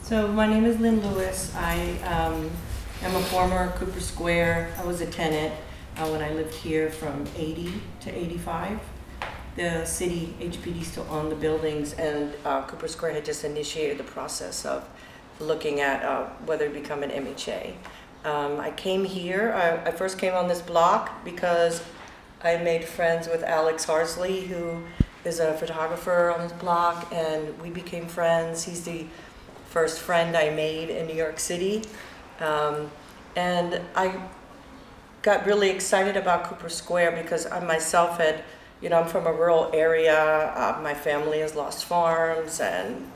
So my name is Lynn Lewis. I am a former Cooper Square. I was a tenant when I lived here from 80 to 85. The city HPD still owned the buildings, and Cooper Square had just initiated the process of looking at whether to become an MHA. I came here, I first came on this block because I made friends with Alex Harsley, who is a photographer on this block, and we became friends. He's the first friend I made in New York City. And I got really excited about Cooper Square because I myself had, I'm from a rural area. My family has lost farms, and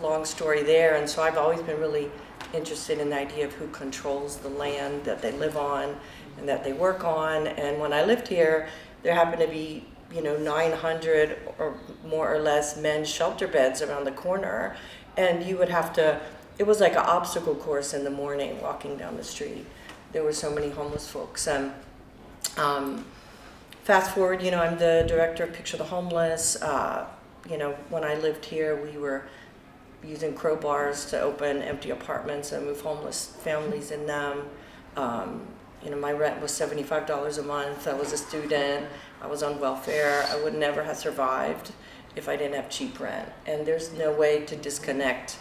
long story there. And so I've always been really interested in the idea of who controls the land that they live on and that they work on. And when I lived here, there happened to be 900 or more or less men's shelter beds around the corner. And you would have to, it was like an obstacle course in the morning walking down the street. There were so many homeless folks. And fast forward, I'm the director of Picture the Homeless. When I lived here, we were using crowbars to open empty apartments and move homeless families in them. My rent was $75 a month. I was a student. I was on welfare. I would never have survived if I didn't have cheap rent. And there's no way to disconnect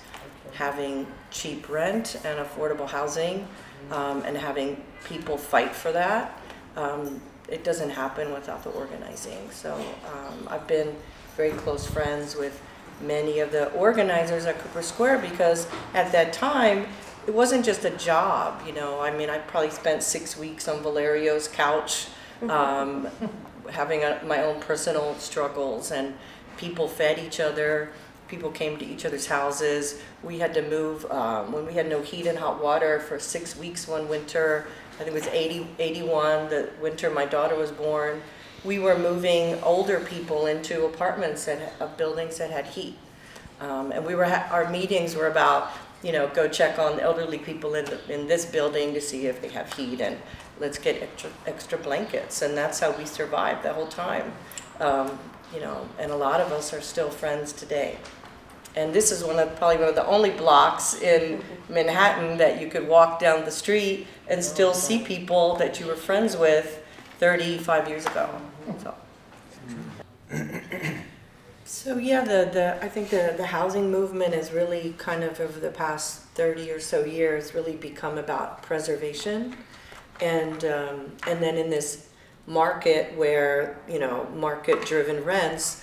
having cheap rent and affordable housing and having people fight for that. It doesn't happen without the organizing. So I've been very close friends with many of the organizers at Cooper Square because at that time, it wasn't just a job, I probably spent 6 weeks on Valerio's couch having my own personal struggles, and people fed each other, people came to each other's houses. We had to move, when we had no heat and hot water for 6 weeks one winter, I think it was 81, the winter my daughter was born, we were moving older people into apartments of buildings that had heat. And our meetings were about, go check on elderly people in this building to see if they have heat, and let's get extra blankets. And that's how we survived the whole time. And a lot of us are still friends today. And this is probably one of the only blocks in Manhattan that you could walk down the street and still see people that you were friends with 35 years ago. So yeah, I think the housing movement has really kind of over the past 30 or so years really become about preservation, and then in this market where market-driven rents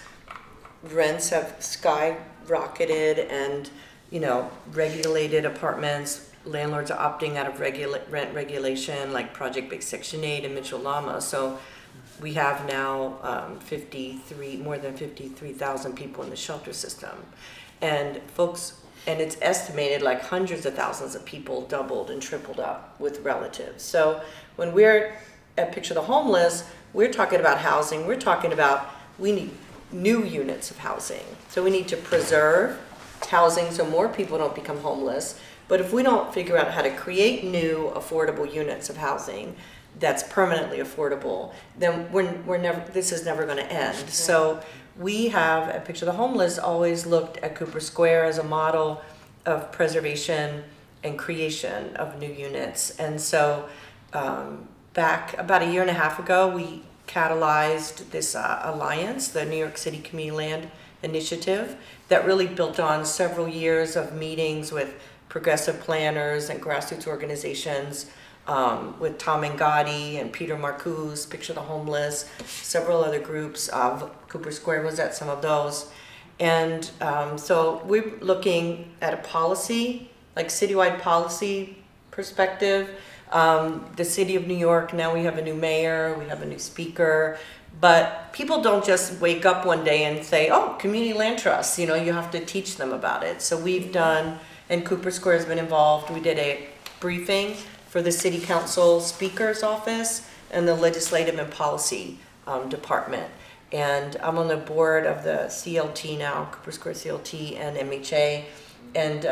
have skyrocketed, and regulated apartments, landlords are opting out of rent regulation like project-based Section 8 and Mitchell-Lama. So we have now more than 53,000 people in the shelter system, and it's estimated like hundreds of thousands of people doubled and tripled up with relatives. So when we're at Picture the Homeless, we're talking about housing. We're talking about we need new units of housing. So we need to preserve housing so more people don't become homeless. But if we don't figure out how to create new affordable units of housing that's permanently affordable, then this is never going to end. So we have at Picture the Homeless always looked at Cooper Square as a model of preservation and creation of new units. And so back about a year and a half ago, we catalyzed this alliance, the New York City Community Land Initiative, that really built on several years of meetings with progressive planners and grassroots organizations, with Tom Ngadi and Peter Marcuse, Picture the Homeless, several other groups. Cooper Square was at some of those. And so we're looking at a policy, like citywide policy perspective. The city of New York, now we have a new mayor, we have a new speaker, but people don't just wake up one day and say, oh, community land trust, you have to teach them about it. So we've done, and Cooper Square has been involved, we did a briefing for the City Council Speaker's Office and the Legislative and Policy Department. And I'm on the board of the CLT now, Cooper Square CLT and MHA, and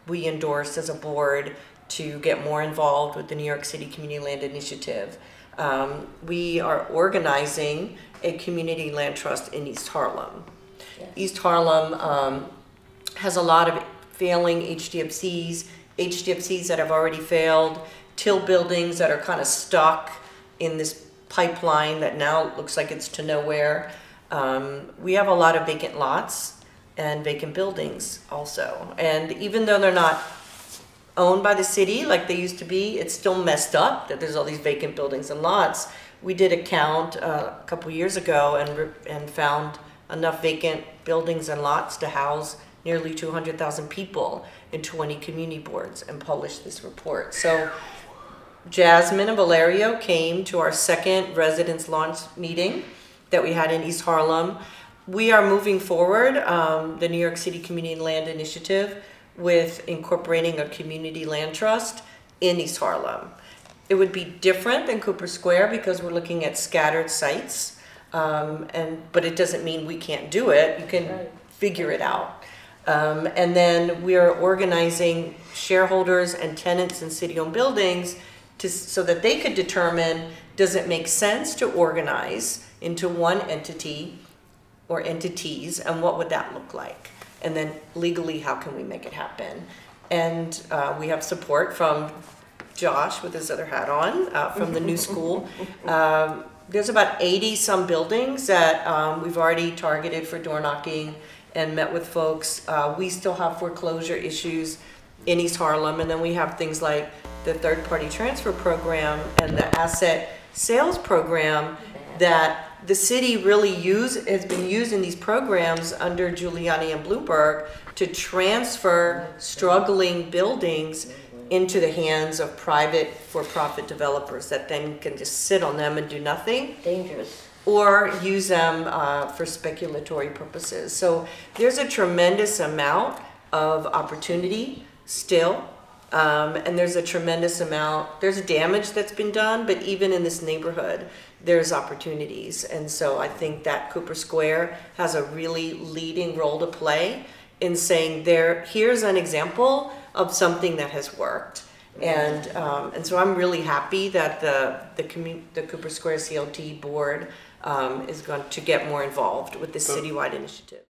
we endorsed as a board to get more involved with the New York City Community Land Initiative. We are organizing a community land trust in East Harlem. Yes. East Harlem has a lot of failing HDFCs that have already failed, Till buildings that are kind of stuck in this pipeline that now looks like it's to nowhere. We have a lot of vacant lots and vacant buildings also. And even though they're not owned by the city like they used to be, it's still messed up that there's all these vacant buildings and lots. We did a count a couple years ago and found enough vacant buildings and lots to house nearly 200,000 people in 20 community boards and published this report. So Jasmine and Valerio came to our second residence launch meeting that we had in East Harlem. We are moving forward, the New York City Community Land Initiative, with incorporating a community land trust in East Harlem. It would be different than Cooper Square because we're looking at scattered sites, but it doesn't mean we can't do it. You can figure it out. And then we are organizing shareholders and tenants in city-owned buildings so that they could determine, does it make sense to organize into one entity or entities, and what would that look like? And then legally, how can we make it happen? And we have support from Josh with his other hat on from the new school. There's about 80 some buildings that we've already targeted for door knocking and met with folks. We still have foreclosure issues in East Harlem, and then we have things like the third-party transfer program and the asset sales program that the city really has been using these programs under Giuliani and Bloomberg to transfer struggling buildings into the hands of private for-profit developers that then can just sit on them and do nothing. Dangerous. Or use them for speculatory purposes. So there's a tremendous amount of opportunity still. And there's a tremendous amount, there's damage that's been done, but even in this neighborhood, there's opportunities. And so I think that Cooper Square has a really leading role to play in saying here's an example of something that has worked. And so I'm really happy that the Cooper Square CLT board is going to get more involved with this citywide initiative.